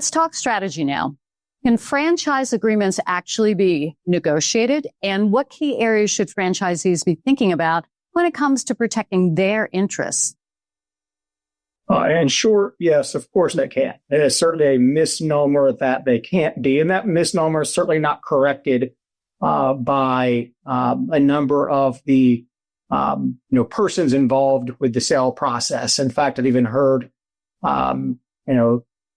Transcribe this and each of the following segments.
Let's talk strategy now. Can franchise agreements actually be negotiated? And what key areas should franchisees be thinking about when it comes to protecting their interests? In short, yes, of course they can. It is certainly a misnomer that they can't be. And that misnomer is certainly not corrected by a number of the persons involved with the sale process. In fact, I've even heard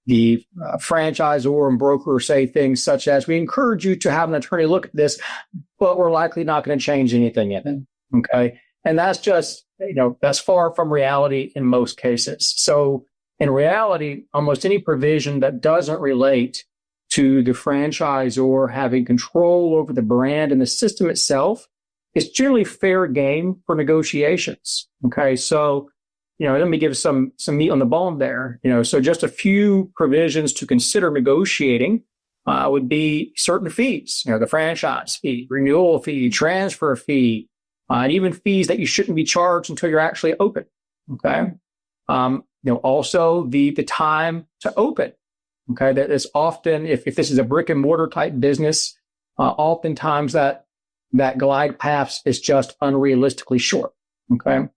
the franchisor and broker say things such as, we encourage you to have an attorney look at this, but we're likely not going to change anything in it. Okay. And that's just, that's far from reality in most cases. So in reality, almost any provision that doesn't relate to the franchisor having control over the brand and the system itself is generally fair game for negotiations. Okay. So, let me give some meat on the bone there. So just a few provisions to consider negotiating would be certain fees, the franchise fee, renewal fee, transfer fee, and even fees that you shouldn't be charged until you're actually open. Okay. Also the time to open. Okay. That is often, if this is a brick and mortar type business, oftentimes that glide path is just unrealistically short. Okay.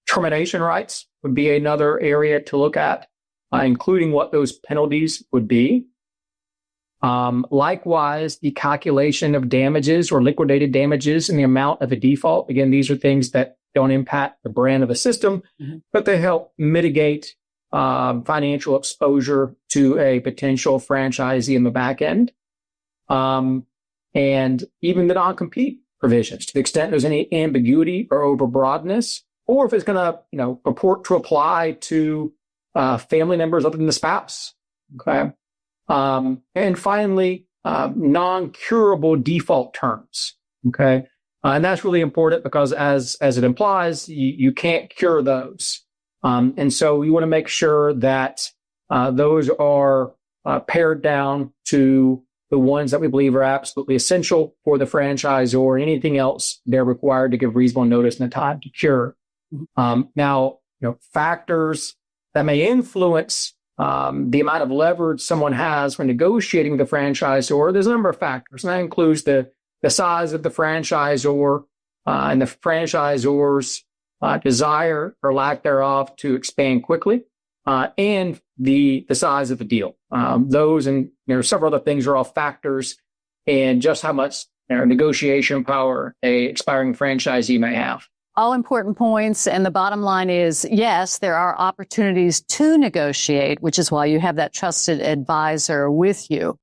Termination rights would be another area to look at, including what those penalties would be. Likewise, the calculation of damages or liquidated damages and the amount of a default. Again, these are things that don't impact the brand of the system, but they help mitigate financial exposure to a potential franchisee in the back end. And even the non-compete provisions, to the extent there's any ambiguity or overbroadness, or if it's going to, purport to apply to family members other than the spouse. Okay. And finally, non-curable default terms. Okay. And that's really important because as it implies, you can't cure those. And so you want to make sure that those are pared down to the ones that we believe are absolutely essential for the franchisor, or anything else they're required to give reasonable notice and the time to cure. Now, factors that may influence the amount of leverage someone has when negotiating with the franchisor, there's a number of factors, and that includes the size of the franchisor and the franchisor's desire or lack thereof to expand quickly, and the size of the deal. Those and several other things are all factors in just how much negotiation power a expiring franchisee may have. All important points. And the bottom line is, yes, there are opportunities to negotiate, which is why you have that trusted advisor with you.